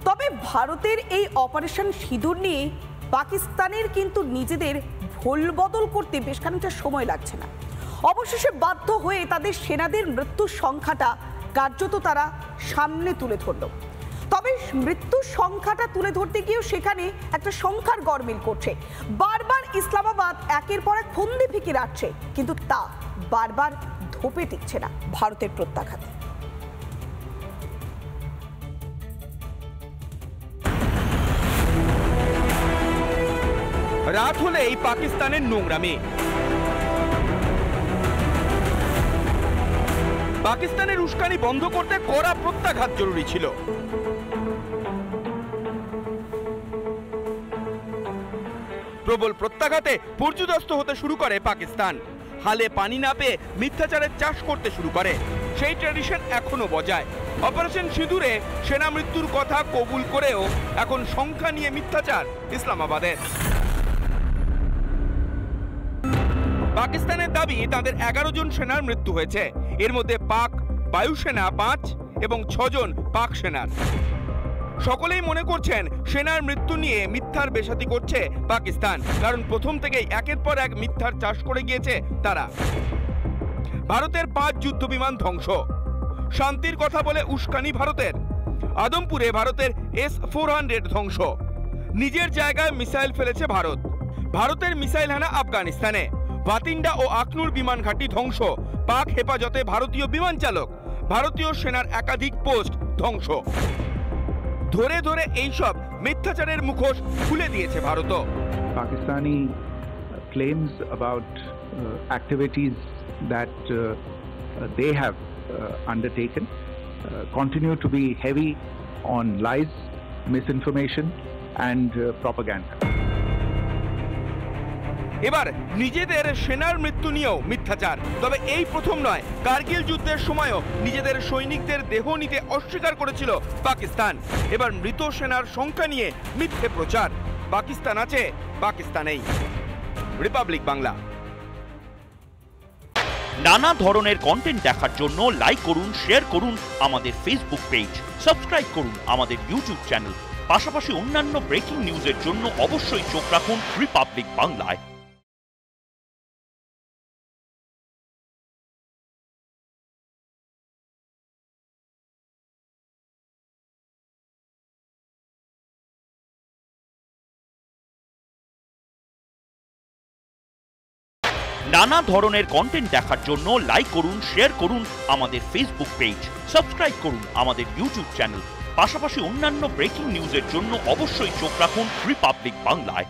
তবে ভারতের এই অপারেশন সিঁদুর নিয়ে পাকিস্তানের কিন্তু নিজেদের ভুল বদল করতে বেশ খানিকটা সময় লাগছে না। অবশেষে বাধ্য হয়ে তাদের সেনাদের মৃত্যুর সংখ্যাটা কার্যত তারা সামনে তুলে ধরল। তবে মৃত্যুর সংখ্যাটা তুলে ধরতে গিয়েও সেখানে একটা সংখ্যার গরমিল করছে। বারবার ইসলামাবাদ একের পর এক ফন্দি ফিকে রাখছে, কিন্তু তা বারবার ধোপে টিকছে না ভারতের প্রত্যাঘাতে। রাত হলে এই পাকিস্তানের নোংরামি। পাকিস্তানের উস্কানি বন্ধ করতে কড়া প্রত্যাঘাত জরুরি ছিল। প্রবল প্রত্যাঘাতে পর্যুদস্ত হতে শুরু করে পাকিস্তান। হালে পানি না পেয়ে মিথ্যাচারের চাষ করতে শুরু করে। সেই ট্র্যাডিশন এখনো বজায়। অপারেশন সিঁদুরে সেনা মৃত্যুর কথা কবুল করেও এখন সংখ্যা নিয়ে মিথ্যাচার ইসলামাবাদের। পাকিস্তানের দাবি তাদের 11 জন সেনার মৃত্যু হয়েছে। এর মধ্যে পাক বায়ুসেনা 5 এবং 6 জন পাক সেনার। সকলেই মনে করছেন সেনার মৃত্যু নিয়ে মিথ্যার বেসাতি করছে পাকিস্তান, কারণ প্রথম থেকেই একের পর এক মিথ্যার চাষ করে গিয়েছে তারা। ভারতের 5 যুদ্ধ বিমান ধ্বংস, শান্তির কথা বলে উস্কানি ভারতের। আদমপুরে ভারতের S-400 ধ্বংস। নিজের জায়গায় মিসাইল ফেলেছে ভারত। ভারতের মিসাইল হানা আফগানিস্তানে। বাতিন্ডা ও আখনুর বিমান ঘাঁটি ধ্বংস। পাক হেফাজতে ভারতীয় বিমান চালক। ভারতীয় সেনার একাধিক পোস্ট ধ্বংস। ধরে ধরে এইসব মিথ্যাচারের মুখোশ খুলে দিয়েছে Bharat. Pakistani claims about activities that they have undertaken continue to be heavy on lies, misinformation and propaganda. এবার নিজেদের সেনার মৃত্যু নিয়েও মিথ্যাচার। তবে এই প্রথম নয়, কার্গিল যুদ্ধের সময়ও নিজেদের সৈনিকদের দেহ নিতে অস্বীকার করেছিল পাকিস্তান। এবার মৃত সেনার সংখ্যা নিয়ে মিথ্যে প্রচার। পাকিস্তান আছে, পাকিস্তানেই। রিপাবলিক বাংলা। নানা ধরনের কন্টেন্ট দেখার জন্য লাইক করুন, শেয়ার করুন আমাদের ফেসবুক পেজ, সাবস্ক্রাইব করুন আমাদের ইউটিউব চ্যানেল। পাশাপাশি অন্যান্য ব্রেকিং নিউজের জন্য অবশ্যই চোখ রাখুন রিপাবলিক বাংলায়। নানা ধরনের কন্টেন্ট দেখার জন্য লাইক করুন, শেয়ার করুন আমাদের ফেসবুক পেজ, সাবস্ক্রাইব করুন আমাদের ইউটিউব চ্যানেল। পাশাপাশি অন্যান্য ব্রেকিং নিউজের জন্য অবশ্যই চোখ রাখুন রিপাবলিক বাংলায়।